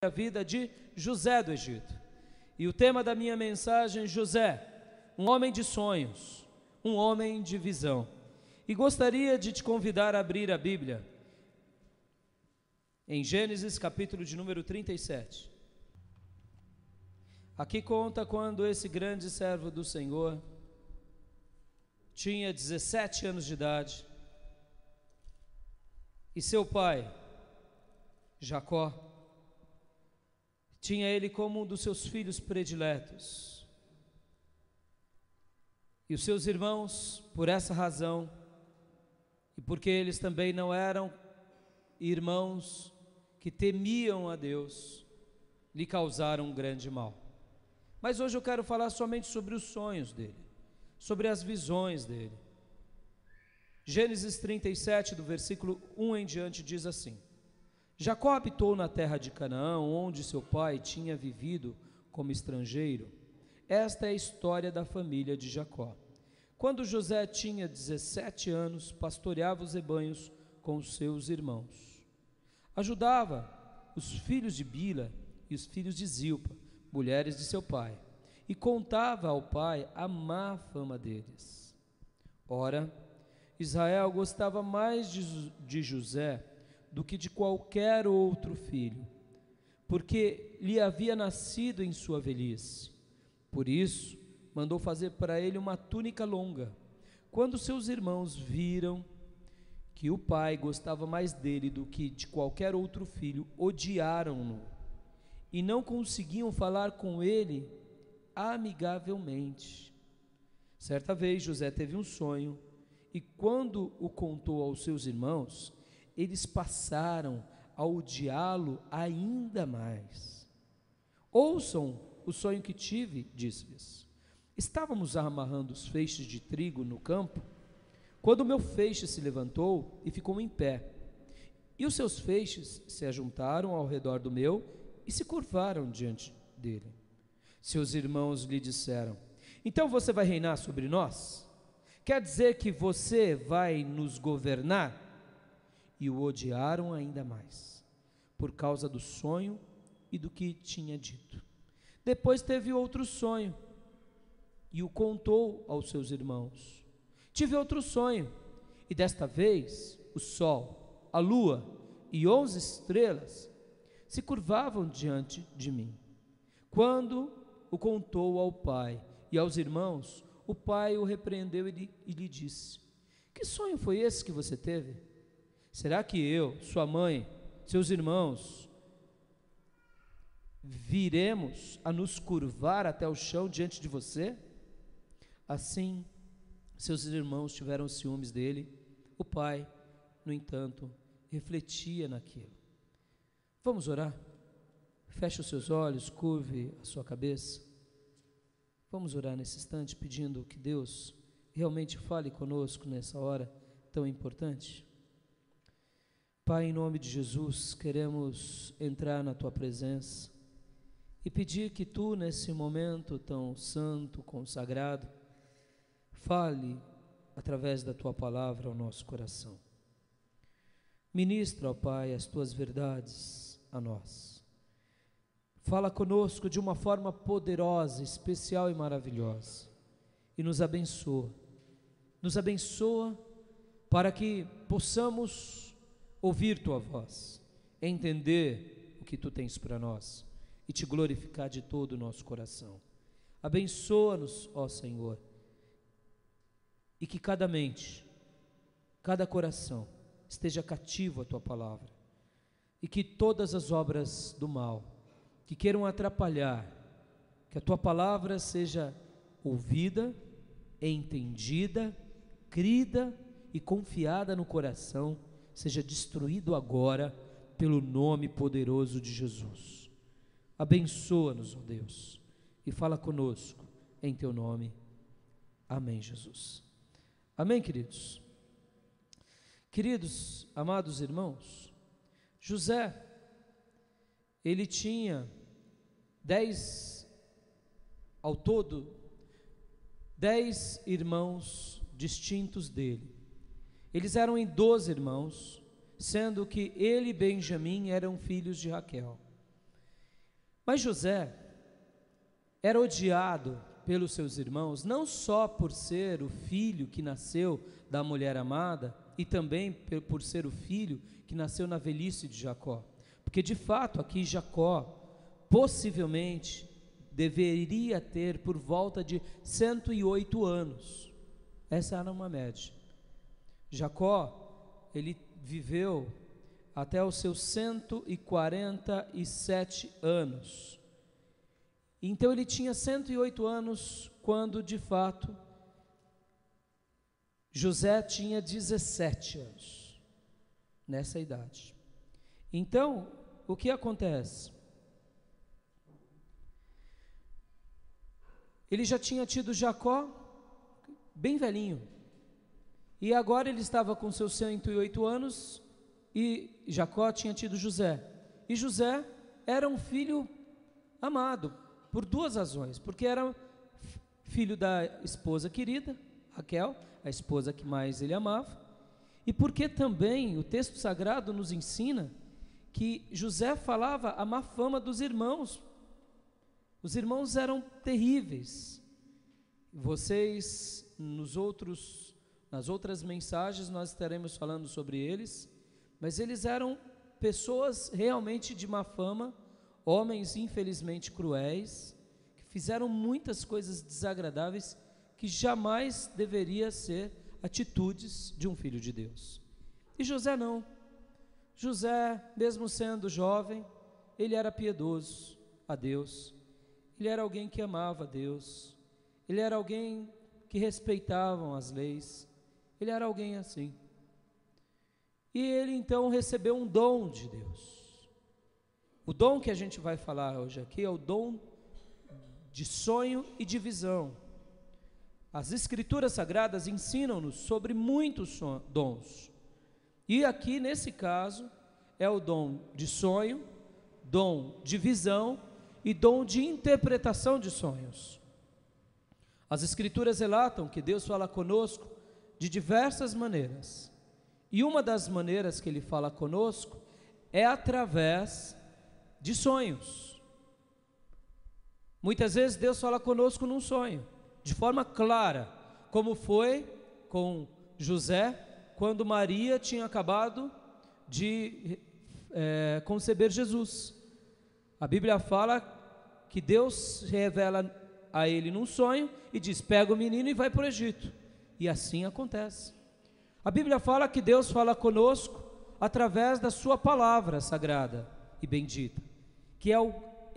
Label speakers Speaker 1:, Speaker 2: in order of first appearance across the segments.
Speaker 1: a vida de José do Egito. E o tema da minha mensagem: José, um homem de sonhos, um homem de visão. E gostaria de te convidar a abrir a Bíblia em Gênesis capítulo de número 37. Aqui conta quando esse grande servo do Senhor tinha 17 anos de idade e seu pai, Jacó, tinha ele como um dos seus filhos prediletos. E os seus irmãos, por essa razão, e porque eles também não eram irmãos que temiam a Deus, lhe causaram um grande mal. Mas hoje eu quero falar somente sobre os sonhos dele, sobre as visões dele. Gênesis 37, do versículo 1 em diante, diz assim: Jacó habitou na terra de Canaã, onde seu pai tinha vivido como estrangeiro. Esta é a história da família de Jacó. Quando José tinha 17 anos, pastoreava os rebanhos com os seus irmãos. Ajudava os filhos de Bila e os filhos de Zilpa, mulheres de seu pai, e contava ao pai a má fama deles. Ora, Israel gostava mais de José do que de qualquer outro filho, porque lhe havia nascido em sua velhice. Por isso, mandou fazer para ele uma túnica longa. Quando seus irmãos viram que o pai gostava mais dele do que de qualquer outro filho, odiaram-no e não conseguiam falar com ele amigavelmente. Certa vez José teve um sonho, e quando o contou aos seus irmãos, eles passaram a odiá-lo ainda mais. Ouçam o sonho que tive, disse-lhes. Estávamos amarrando os feixes de trigo no campo, quando o meu feixe se levantou e ficou em pé, e os seus feixes se ajuntaram ao redor do meu e se curvaram diante dele. Seus irmãos lhe disseram: então você vai reinar sobre nós? Quer dizer que você vai nos governar? E o odiaram ainda mais, por causa do sonho e do que tinha dito. Depois teve outro sonho, e o contou aos seus irmãos. Tive outro sonho, e desta vez o sol, a lua e 11 estrelas se curvavam diante de mim. Quando o contou ao pai e aos irmãos, o pai o repreendeu e lhe disse: que sonho foi esse que você teve? Será que eu, sua mãe, seus irmãos, viremos a nos curvar até o chão diante de você? Assim, seus irmãos tiveram ciúmes dele. O pai, no entanto, refletia naquilo. Vamos orar? Feche os seus olhos, curve a sua cabeça. Vamos orar nesse instante, pedindo que Deus realmente fale conosco nessa hora tão importante. Pai, em nome de Jesus, queremos entrar na Tua presença e pedir que Tu, nesse momento tão santo, consagrado, fale através da Tua palavra ao nosso coração. Ministra, ó Pai, as Tuas verdades a nós. Fala conosco de uma forma poderosa, especial e maravilhosa. E nos abençoa. Nos abençoa para que possamos ouvir Tua voz, entender o que Tu tens para nós e Te glorificar de todo o nosso coração. Abençoa-nos, ó Senhor, e que cada mente, cada coração esteja cativo à Tua palavra, e que todas as obras do mal que queiram atrapalhar, que a Tua palavra seja ouvida, entendida, crida e confiada no coração, seja destruído agora pelo nome poderoso de Jesus. Abençoa-nos, ó Deus, e fala conosco em Teu nome. Amém, Jesus. Amém, queridos. Queridos, amados irmãos, José, ele tinha ao todo, 10 irmãos distintos dele. Eles eram em 12 irmãos, sendo que ele e Benjamim eram filhos de Raquel. Mas José era odiado pelos seus irmãos, não só por ser o filho que nasceu da mulher amada, e também por ser o filho que nasceu na velhice de Jacó, porque de fato aqui Jacó possivelmente deveria ter por volta de 108 anos, essa era uma média. Jacó, ele viveu até os seus 147 anos, então ele tinha 108 anos quando de fato José tinha 17 anos, nessa idade. Então, o que acontece? Ele já tinha tido Jacó, bem velhinho, e agora ele estava com seus 108 anos, e Jacó tinha tido José, e José era um filho amado, por duas razões, porque era filho da esposa querida, Raquel, a esposa que mais ele amava, e porque também o texto sagrado nos ensina que José falava a má fama dos irmãos. Os irmãos eram terríveis. Vocês, nas outras mensagens nós estaremos falando sobre eles, mas eles eram pessoas realmente de má fama, homens infelizmente cruéis, que fizeram muitas coisas desagradáveis, que jamais deveria ser atitudes de um filho de Deus. E José não. José, mesmo sendo jovem, ele era piedoso a Deus, ele era alguém que amava a Deus, ele era alguém que respeitava as leis, ele era alguém assim. E ele então recebeu um dom de Deus. O dom que a gente vai falar hoje aqui é o dom de sonho e de visão. As Escrituras Sagradas ensinam-nos sobre muitos dons. E aqui, nesse caso, é o dom de sonho, dom de visão e dom de interpretação de sonhos. As Escrituras relatam que Deus fala conosco de diversas maneiras. E uma das maneiras que Ele fala conosco é através de sonhos. Muitas vezes Deus fala conosco num sonho, de forma clara, como foi com José, quando Maria tinha acabado de conceber Jesus. A Bíblia fala que Deus revela a ele num sonho e diz: pega o menino e vai para o Egito. E assim acontece. A Bíblia fala que Deus fala conosco através da sua palavra sagrada e bendita, que é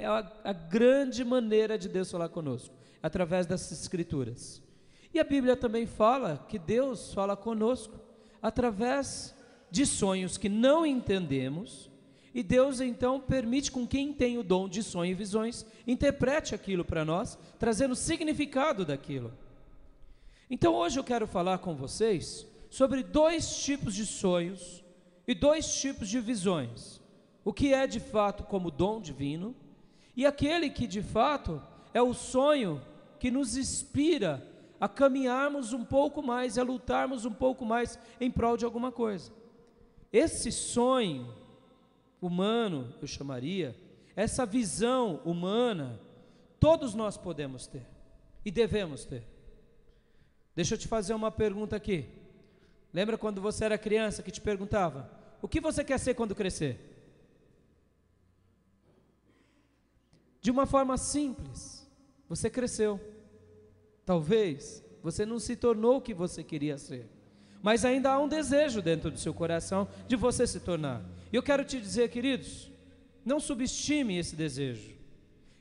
Speaker 1: a grande maneira de Deus falar conosco, através das Escrituras. E a Bíblia também fala que Deus fala conosco através de sonhos que não entendemos, e Deus então permite com quem tem o dom de sonho e visões interprete aquilo para nós, trazendo o significado daquilo. Então hoje eu quero falar com vocês sobre dois tipos de sonhos e dois tipos de visões: o que é de fato como dom divino e aquele que de fato é o sonho que nos inspira a caminharmos um pouco mais, a lutarmos um pouco mais em prol de alguma coisa. Esse sonho humano, eu chamaria, essa visão humana, todos nós podemos ter e devemos ter. Deixa eu te fazer uma pergunta aqui. Lembra quando você era criança que te perguntava: o que você quer ser quando crescer? De uma forma simples, você cresceu. Talvez você não se tornou o que você queria ser, mas ainda há um desejo dentro do seu coração de você se tornar. E eu quero te dizer, queridos, não subestime esse desejo.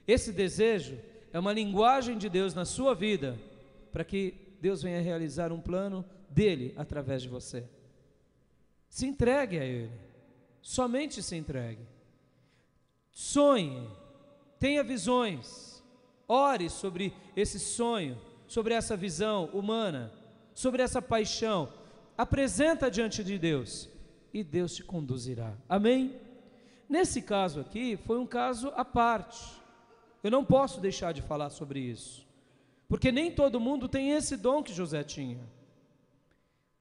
Speaker 1: Esse desejo é uma linguagem de Deus na sua vida, para que Deus venha realizar um plano dele através de você. Se entregue a Ele, somente se entregue. Sonhe, tenha visões, ore sobre esse sonho, sobre essa visão humana, sobre essa paixão, apresenta diante de Deus e Deus te conduzirá. Amém? Nesse caso aqui, foi um caso à parte. Eu não posso deixar de falar sobre isso, porque nem todo mundo tem esse dom que José tinha.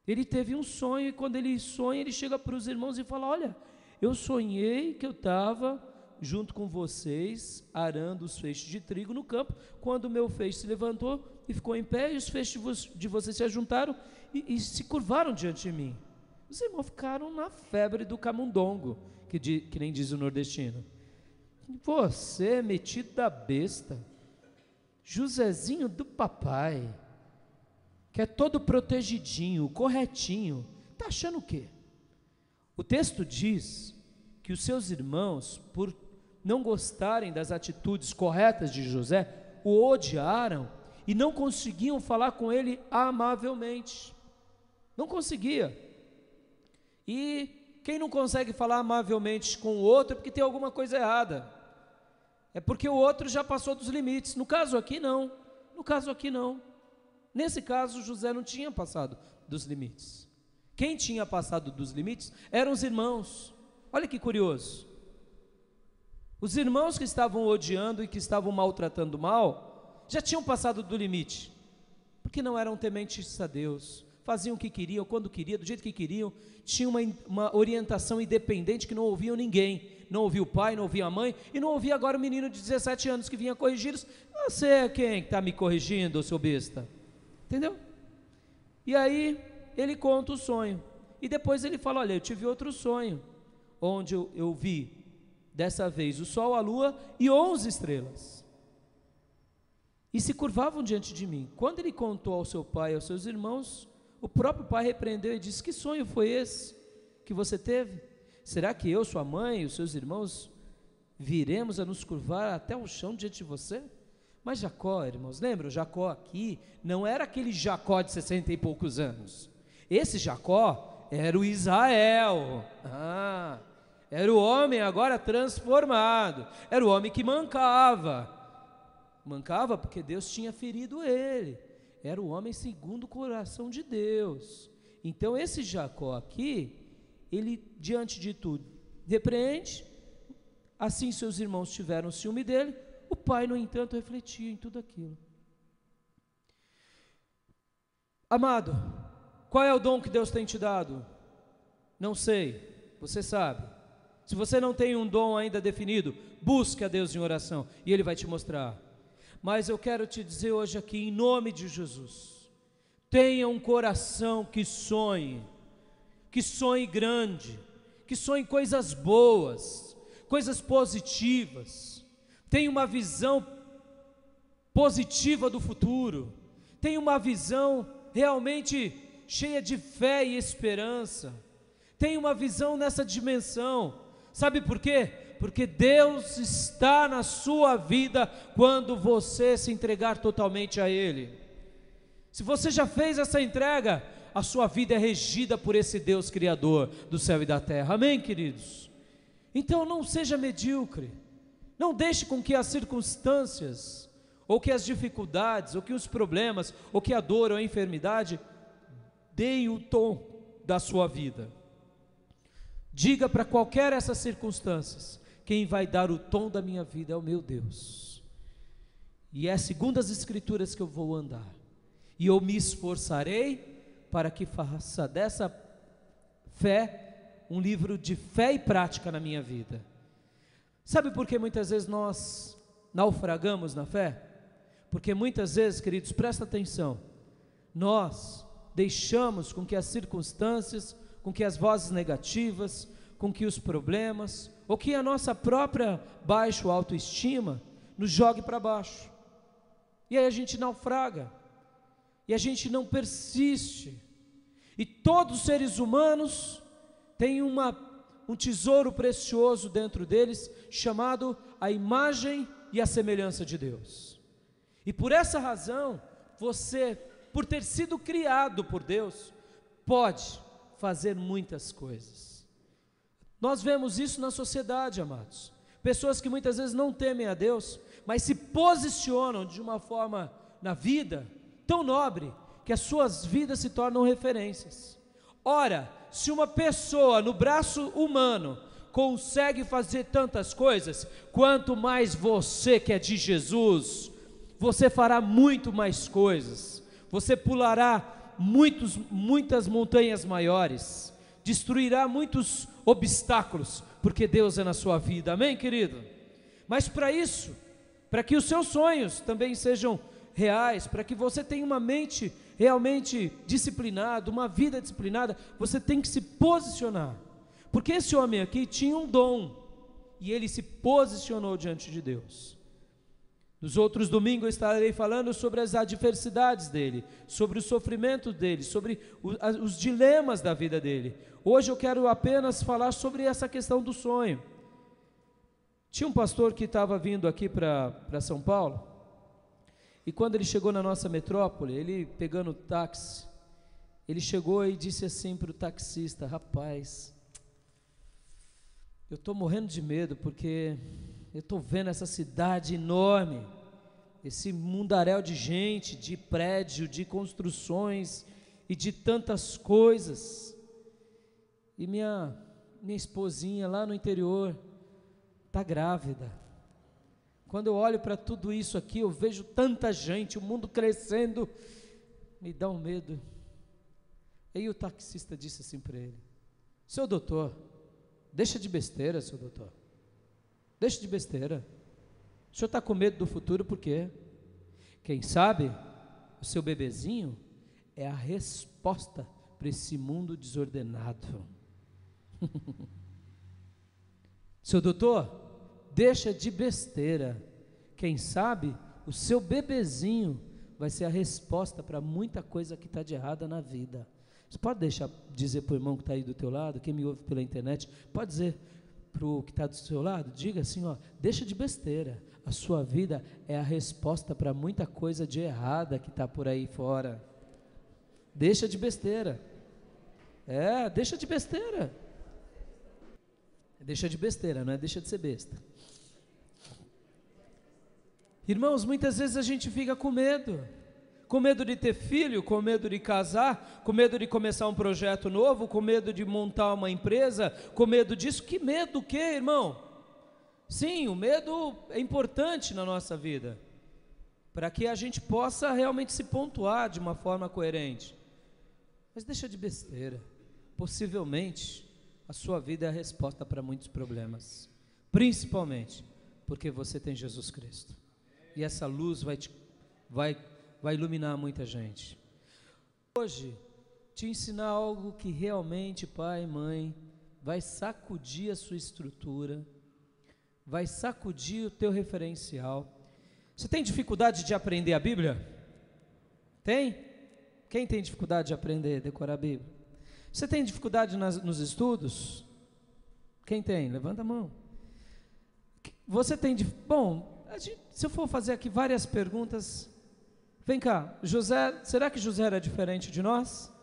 Speaker 1: Ele teve um sonho, e quando ele sonha, ele chega para os irmãos e fala: olha, eu sonhei que eu estava junto com vocês, arando os feixes de trigo no campo, quando o meu feixe se levantou e ficou em pé, e os feixes de vocês se ajuntaram e se curvaram diante de mim. Os irmãos ficaram na febre do camundongo, que nem diz o nordestino. Você, metido da besta, Josézinho do papai, que é todo protegidinho, corretinho, está achando o quê? O texto diz que os seus irmãos, por não gostarem das atitudes corretas de José, o odiaram e não conseguiam falar com ele amavelmente. Não conseguia. E quem não consegue falar amavelmente com o outro é porque tem alguma coisa errada. É porque o outro já passou dos limites. No caso aqui não. No caso aqui não. Nesse caso José não tinha passado dos limites. Quem tinha passado dos limites eram os irmãos. Olha que curioso. Os irmãos que estavam odiando e que estavam maltratando mal, já tinham passado do limite, porque não eram tementes a Deus, faziam o que queriam, quando queriam, do jeito que queriam, tinham uma orientação independente que não ouviam ninguém, não ouvia o pai, não ouvia a mãe, e não ouvia agora o menino de 17 anos que vinha corrigi-los. Você é quem está me corrigindo, seu besta? Entendeu? E aí ele conta o sonho, e depois ele fala, olha, eu tive outro sonho, onde eu vi, dessa vez, o sol, a lua e 11 estrelas, e se curvavam diante de mim. Quando ele contou ao seu pai e aos seus irmãos, o próprio pai repreendeu e disse, que sonho foi esse que você teve? Será que eu, sua mãe e os seus irmãos viremos a nos curvar até o chão diante de você? Mas Jacó, irmãos, lembram? Jacó aqui não era aquele Jacó de 60 e poucos anos. Esse Jacó era o Israel. Era o homem agora transformado. Era o homem que mancava. Mancava porque Deus tinha ferido ele. Era o homem segundo o coração de Deus. Então esse Jacó aqui, ele diante de tudo repreende. Assim seus irmãos tiveram ciúme dele. O pai, no entanto, refletia em tudo aquilo. Amado, qual é o dom que Deus tem te dado? Não sei, você sabe. Se você não tem um dom ainda definido, busque a Deus em oração e Ele vai te mostrar. Mas eu quero te dizer hoje aqui, em nome de Jesus, tenha um coração que sonhe grande, que sonhe coisas boas, coisas positivas. Tenha uma visão positiva do futuro, tenha uma visão realmente cheia de fé e esperança, tenha uma visão nessa dimensão. Sabe por quê? Porque Deus está na sua vida quando você se entregar totalmente a Ele. Se você já fez essa entrega, a sua vida é regida por esse Deus Criador do céu e da terra, amém, queridos? Então não seja medíocre, não deixe com que as circunstâncias, ou que as dificuldades, ou que os problemas, ou que a dor ou a enfermidade, deem o tom da sua vida. Diga para qualquer dessas circunstâncias, quem vai dar o tom da minha vida é o meu Deus, e é segundo as Escrituras que eu vou andar, e eu me esforçarei para que faça dessa fé um livro de fé e prática na minha vida. Sabe por que muitas vezes nós naufragamos na fé? Porque muitas vezes, queridos, presta atenção, nós deixamos com que as circunstâncias, com que as vozes negativas, com que os problemas, ou que a nossa própria baixa autoestima nos jogue para baixo, e aí a gente naufraga, e a gente não persiste, e todos os seres humanos têm um tesouro precioso dentro deles, chamado a imagem e a semelhança de Deus, e por essa razão, você, por ter sido criado por Deus, pode fazer muitas coisas. Nós vemos isso na sociedade, amados, pessoas que muitas vezes não temem a Deus, mas se posicionam de uma forma na vida, tão nobre, que as suas vidas se tornam referências. Ora, se uma pessoa no braço humano consegue fazer tantas coisas, quanto mais você que é de Jesus, você fará muito mais coisas, você pulará muitas montanhas maiores, destruirá muitos obstáculos, porque Deus é na sua vida, amém, querido? Mas para isso, para que os seus sonhos também sejam reais, para que você tenha uma mente realmente disciplinada, uma vida disciplinada, você tem que se posicionar, porque esse homem aqui tinha um dom, e ele se posicionou diante de Deus. Nos outros domingos eu estarei falando sobre as adversidades dele, sobre os sofrimentos dele, sobre os dilemas da vida dele. Hoje eu quero apenas falar sobre essa questão do sonho. Tinha um pastor que estava vindo aqui para São Paulo, e quando ele chegou na nossa metrópole, ele pegando o táxi, ele chegou e disse assim para o taxista: rapaz, eu estou morrendo de medo, porque eu estou vendo essa cidade enorme, esse mundaréu de gente, de prédio, de construções e de tantas coisas, e minha esposinha lá no interior está grávida. Quando eu olho para tudo isso aqui, eu vejo tanta gente, o mundo crescendo, me dá um medo. Aí o taxista disse assim para ele: seu doutor, deixa de besteira, seu doutor, deixa de besteira, o senhor está com medo do futuro por quê? Quem sabe o seu bebezinho é a resposta para esse mundo desordenado. Seu doutor, deixa de besteira, quem sabe o seu bebezinho vai ser a resposta para muita coisa que está de errada na vida. Você pode dizer para o irmão que está aí do teu lado, quem me ouve pela internet, pode dizer para o que está do seu lado, diga assim, ó, deixa de besteira, a sua vida é a resposta para muita coisa de errada que está por aí fora. Deixa de besteira, deixa de besteira, deixa de besteira, não é deixa de ser besta. Irmãos, muitas vezes a gente fica com medo de ter filho, com medo de casar, com medo de começar um projeto novo, com medo de montar uma empresa, com medo disso. Que medo o quê, irmão? Sim, o medo é importante na nossa vida, para que a gente possa realmente se pontuar de uma forma coerente. Mas deixa de besteira, possivelmente a sua vida é a resposta para muitos problemas, principalmente porque você tem Jesus Cristo, e essa luz vai iluminar muita gente. Hoje, te ensinar algo que realmente, pai e mãe, vai sacudir a sua estrutura, vai sacudir o teu referencial. Você tem dificuldade de aprender a Bíblia? Tem? Quem tem dificuldade de aprender, decorar a Bíblia? Você tem dificuldade nos estudos? Quem tem? Levanta a mão. Você tem... Bom, se eu for fazer aqui várias perguntas... Vem cá, José, será que José era diferente de nós?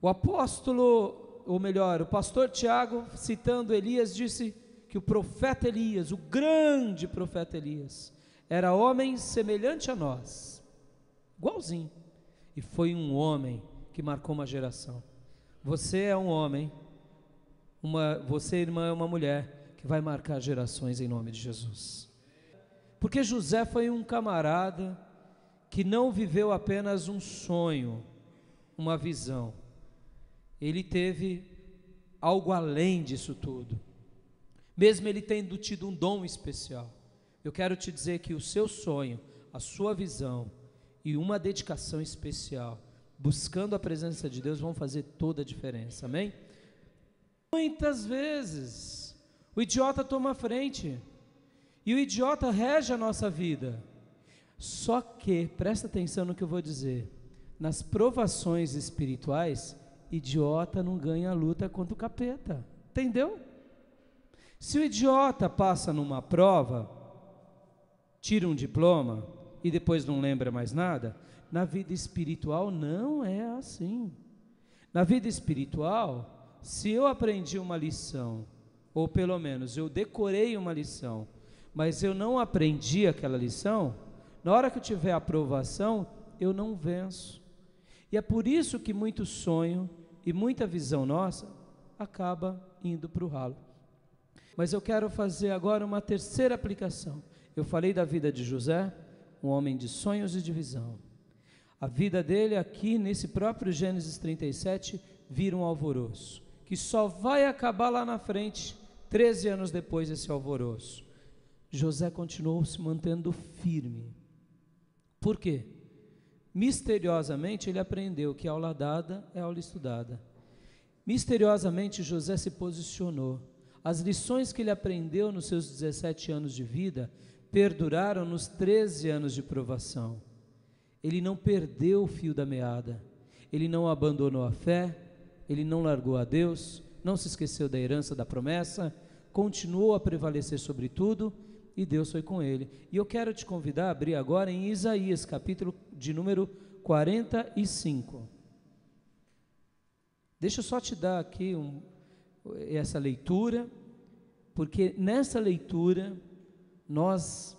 Speaker 1: O apóstolo, ou melhor, o pastor Tiago, citando Elias, disse que o profeta Elias, o grande profeta Elias, era homem semelhante a nós, igualzinho, e foi um homem que marcou uma geração. Você é um homem, você, irmã, é uma mulher que vai marcar gerações em nome de Jesus. Porque José foi um camarada que não viveu apenas um sonho, uma visão. Ele teve algo além disso tudo. Mesmo ele tendo tido um dom especial. Eu quero te dizer que o seu sonho, a sua visão e uma dedicação especial, buscando a presença de Deus, vão fazer toda a diferença, amém? Muitas vezes, o idiota toma a frente. E o idiota rege a nossa vida. Só que, presta atenção no que eu vou dizer, nas provações espirituais, idiota não ganha a luta contra o capeta, entendeu? Se o idiota passa numa prova, tira um diploma e depois não lembra mais nada, na vida espiritual não é assim. Na vida espiritual, se eu aprendi uma lição, ou pelo menos eu decorei uma lição, mas eu não aprendi aquela lição, na hora que eu tiver aprovação, eu não venço. E é por isso que muito sonho e muita visão nossa acaba indo para o ralo. Mas eu quero fazer agora uma terceira aplicação. Eu falei da vida de José, um homem de sonhos e de visão. A vida dele aqui, nesse próprio Gênesis 37, vira um alvoroço. que só vai acabar lá na frente, 13 anos depois desse alvoroço. José continuou se mantendo firme. Por quê? Misteriosamente ele aprendeu que aula dada é aula estudada. Misteriosamente José se posicionou. As lições que ele aprendeu nos seus 17 anos de vida perduraram nos 13 anos de provação. Ele não perdeu o fio da meada, ele não abandonou a fé, ele não largou a Deus, não se esqueceu da herança da promessa, continuou a prevalecer sobre tudo, e Deus foi com ele. E eu quero te convidar a abrir agora em Isaías, capítulo de número 45. Deixa eu só te dar aqui essa leitura, porque nessa leitura nós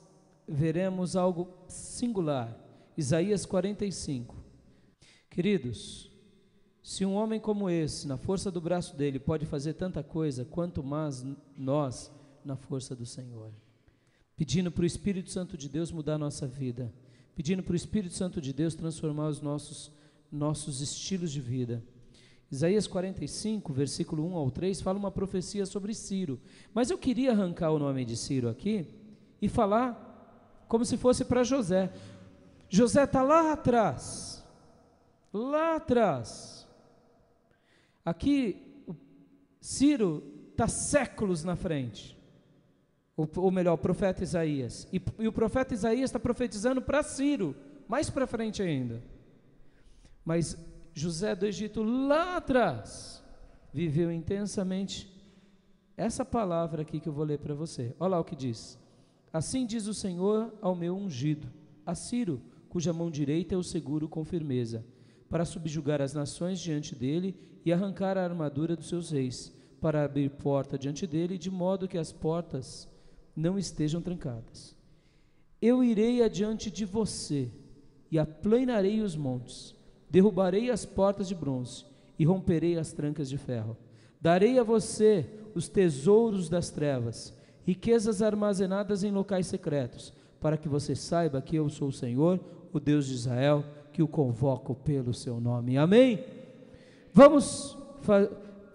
Speaker 1: veremos algo singular. Isaías 45. Queridos, se um homem como esse, na força do braço dele, pode fazer tanta coisa, quanto mais nós, na força do Senhor. Pedindo para o Espírito Santo de Deus mudar a nossa vida, pedindo para o Espírito Santo de Deus transformar os nossos estilos de vida. Isaías 45, versículo 1 ao 3, fala uma profecia sobre Ciro, mas eu queria arrancar o nome de Ciro aqui, e falar como se fosse para José. José está lá atrás, aqui Ciro está séculos na frente, ou melhor, o profeta Isaías, e o profeta Isaías está profetizando para Ciro, mais para frente ainda. Mas José do Egito lá atrás viveu intensamente essa palavra aqui que eu vou ler para você. Olha lá o que diz: assim diz o Senhor ao meu ungido, a Ciro, cuja mão direita eu seguro com firmeza, para subjugar as nações diante dele e arrancar a armadura dos seus reis, para abrir porta diante dele, de modo que as portas não estejam trancadas. Eu irei adiante de você e aplanarei os montes, derrubarei as portas de bronze e romperei as trancas de ferro. Darei a você os tesouros das trevas, riquezas armazenadas em locais secretos, para que você saiba que eu sou o Senhor, o Deus de Israel, que o convoco pelo seu nome. Amém?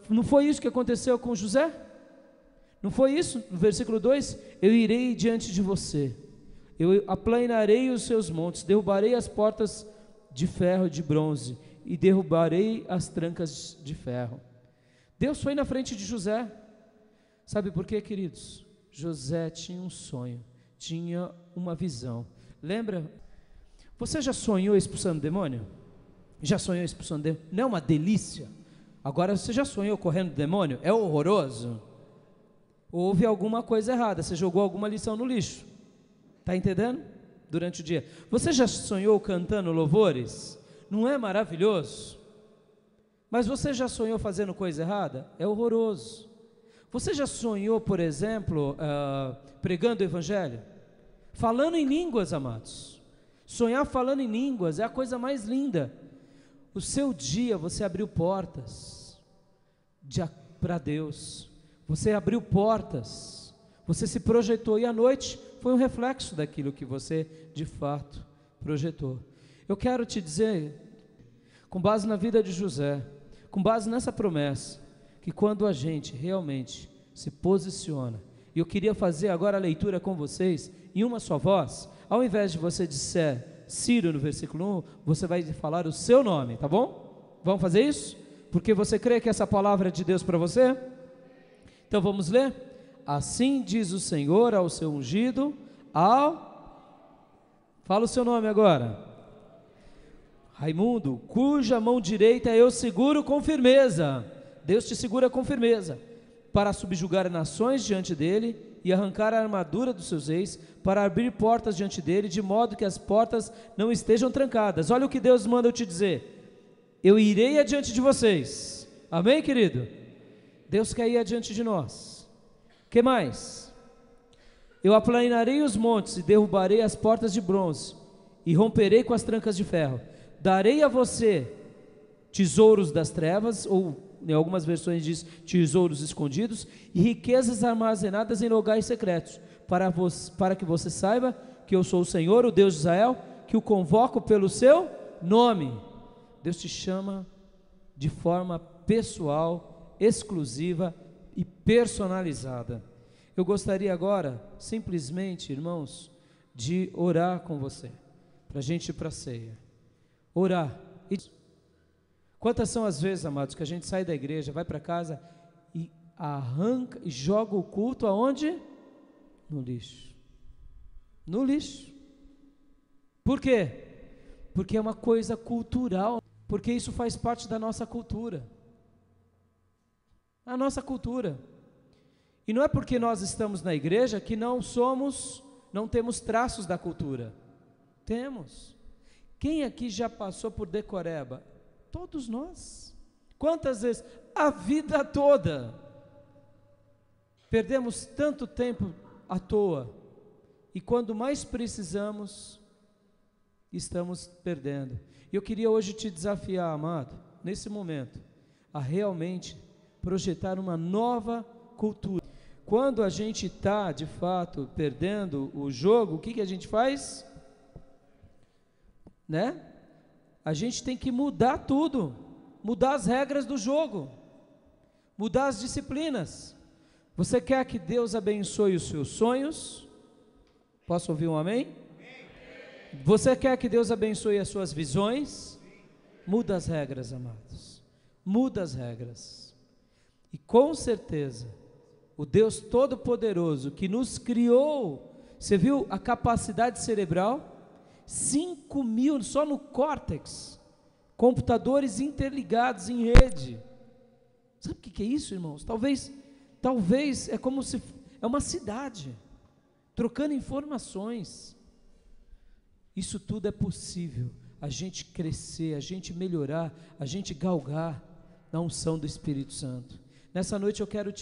Speaker 1: Não foi isso que aconteceu com José? Não foi isso? No versículo 2, eu irei diante de você, eu aplanarei os seus montes, derrubarei as portas de ferro e de bronze, e derrubarei as trancas de ferro. Deus foi na frente de José. Sabe por quê, queridos? José tinha um sonho, tinha uma visão. Lembra? Você já sonhou expulsando demônio? Já sonhou expulsando demônio? Não é uma delícia? Agora você já sonhou correndo demônio? É horroroso? Houve alguma coisa errada, você jogou alguma lição no lixo. Está entendendo? Durante o dia. Você já sonhou cantando louvores? Não é maravilhoso? Mas você já sonhou fazendo coisa errada? É horroroso. Você já sonhou, por exemplo, pregando o evangelho? Falando em línguas, amados. Sonhar falando em línguas é a coisa mais linda. O seu dia você abriu portas para Deus. Você abriu portas. Você se projetou, e a noite foi um reflexo daquilo que você de fato projetou. Eu quero te dizer, com base na vida de José, com base nessa promessa, que quando a gente realmente se posiciona, e eu queria fazer agora a leitura com vocês em uma só voz, ao invés de você dizer Ciro no versículo 1, você vai falar o seu nome, tá bom? Vamos fazer isso? Porque você crê que essa palavra é de Deus para você? Então vamos ler? Assim diz o Senhor ao seu ungido, fala o seu nome agora. Raimundo, cuja mão direita eu seguro com firmeza. Deus te segura com firmeza, para subjugar nações diante dele e arrancar a armadura dos seus reis, para abrir portas diante dele, de modo que as portas não estejam trancadas. Olha o que Deus manda eu te dizer: eu irei adiante de vocês. Amém, querido? Deus quer ir adiante de nós. O que mais? Eu aplanarei os montes e derrubarei as portas de bronze e romperei com as trancas de ferro. Darei a você tesouros das trevas, ou em algumas versões diz tesouros escondidos, e riquezas armazenadas em lugares secretos, para que você saiba que eu sou o Senhor, o Deus de Israel, que o convoco pelo seu nome. Deus te chama de forma pessoal exclusiva e personalizada. Eu gostaria agora, simplesmente, irmãos, de orar com você, para a gente ir para a ceia. Orar. Quantas são as vezes, amados, que a gente sai da igreja, vai para casa e arranca e joga o culto aonde? No lixo. No lixo. Por quê? Porque é uma coisa cultural, porque isso faz parte da nossa cultura. A nossa cultura. E não é porque nós estamos na igreja que não temos traços da cultura. Temos. Quem aqui já passou por decoreba? Todos nós. Quantas vezes? A vida toda. Perdemos tanto tempo à toa. E quando mais precisamos, estamos perdendo. E eu queria hoje te desafiar, amado, nesse momento, a realmente projetar uma nova cultura. Quando a gente está, de fato, perdendo o jogo, o que a gente faz? Né? A gente tem que mudar tudo, mudar as regras do jogo, mudar as disciplinas. Você quer que Deus abençoe os seus sonhos? Posso ouvir um amém? Você quer que Deus abençoe as suas visões? Muda as regras, amados. Muda as regras. E com certeza, o Deus Todo-Poderoso que nos criou, você viu a capacidade cerebral? 5.000 só no córtex, computadores interligados em rede. Sabe o que é isso, irmãos? Talvez é como se é uma cidade trocando informações. Isso tudo é possível, a gente crescer, a gente melhorar, a gente galgar na unção do Espírito Santo. Nessa noite eu quero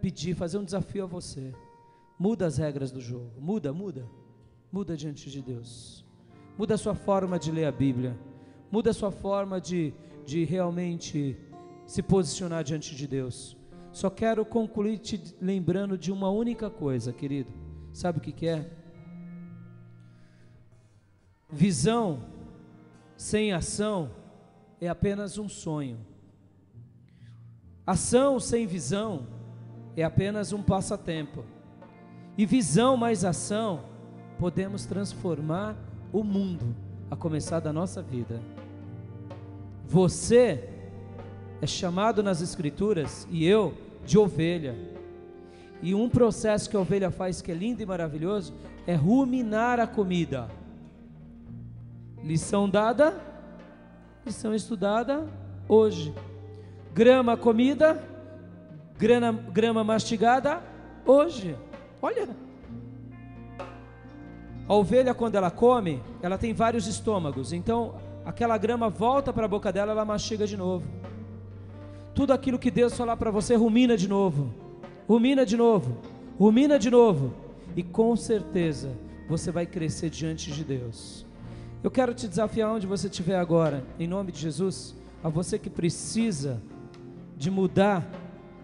Speaker 1: pedir, fazer um desafio a você. Muda as regras do jogo, muda diante de Deus. Muda a sua forma de ler a Bíblia, muda a sua forma de realmente se posicionar diante de Deus. Só quero concluir te lembrando de uma única coisa, querido. Sabe o que é? Visão sem ação é apenas um sonho. Ação sem visão é apenas um passatempo. E visão mais ação, podemos transformar o mundo, a começar da nossa vida. Você é chamado nas Escrituras, e eu, de ovelha. E um processo que a ovelha faz, que é lindo e maravilhoso, é ruminar a comida. Lição dada, lição estudada hoje. Grama comida, grama mastigada hoje. Olha, a ovelha, quando ela come, ela tem vários estômagos, então aquela grama volta para a boca dela, ela mastiga de novo. Tudo aquilo que Deus falar para você, rumina de novo, rumina de novo, rumina de novo, e com certeza você vai crescer diante de Deus. Eu quero te desafiar onde você estiver agora, em nome de Jesus, a você que precisa de mudar.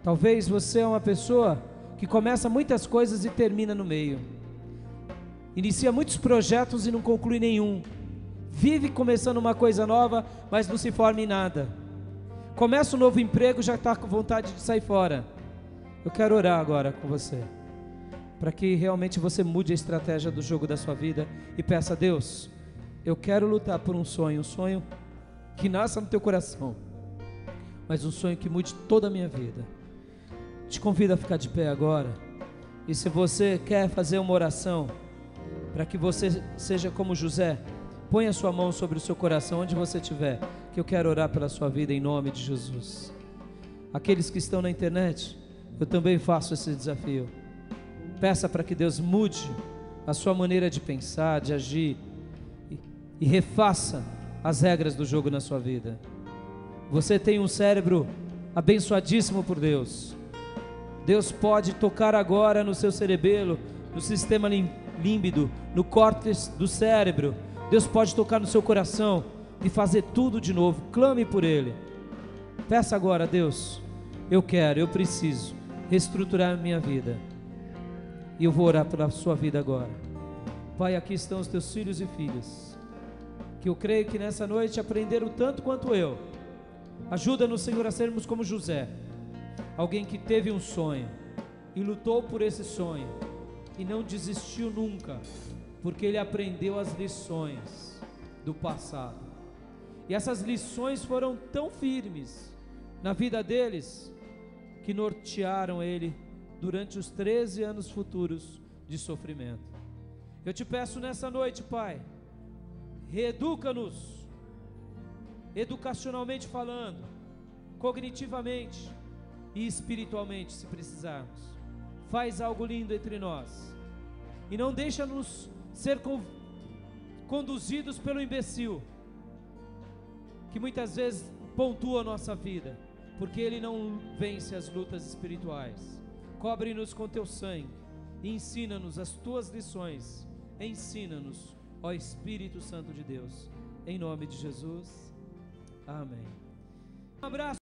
Speaker 1: Talvez você é uma pessoa que começa muitas coisas e termina no meio, inicia muitos projetos e não conclui nenhum, vive começando uma coisa nova, mas não se forma em nada, começa um novo emprego, já está com vontade de sair fora. Eu quero orar agora com você, para que realmente você mude a estratégia do jogo da sua vida e peça a Deus: eu quero lutar por um sonho que nasça no teu coração, mas um sonho que mude toda a minha vida. Te convido a ficar de pé agora, e se você quer fazer uma oração, para que você seja como José, põe a sua mão sobre o seu coração, onde você estiver, que eu quero orar pela sua vida em nome de Jesus. Aqueles que estão na internet, eu também faço esse desafio. Peça para que Deus mude a sua maneira de pensar, de agir, e refaça as regras do jogo na sua vida. Você tem um cérebro abençoadíssimo por Deus. Deus pode tocar agora no seu cerebelo, no sistema límbico, no córtex do cérebro. Deus pode tocar no seu coração e fazer tudo de novo. Clame por Ele. Peça agora a Deus: eu preciso reestruturar a minha vida. E eu vou orar pela sua vida agora. Pai, aqui estão os teus filhos e filhas, que eu creio que nessa noite aprenderam tanto quanto eu, Ajuda-nos, Senhor, a sermos como José, alguém que teve um sonho e lutou por esse sonho e não desistiu nunca, porque ele aprendeu as lições do passado. E essas lições foram tão firmes na vida deles que nortearam ele durante os 13 anos futuros de sofrimento. Eu te peço nessa noite, Pai, reeduca-nos, educacionalmente falando, cognitivamente e espiritualmente, se precisarmos. Faz algo lindo entre nós e não deixa-nos ser conduzidos pelo imbecil, que muitas vezes pontua a nossa vida, porque ele não vence as lutas espirituais. Cobre-nos com teu sangue e ensina-nos as tuas lições. Ensina-nos, ó Espírito Santo de Deus, em nome de Jesus, amém. Um abraço.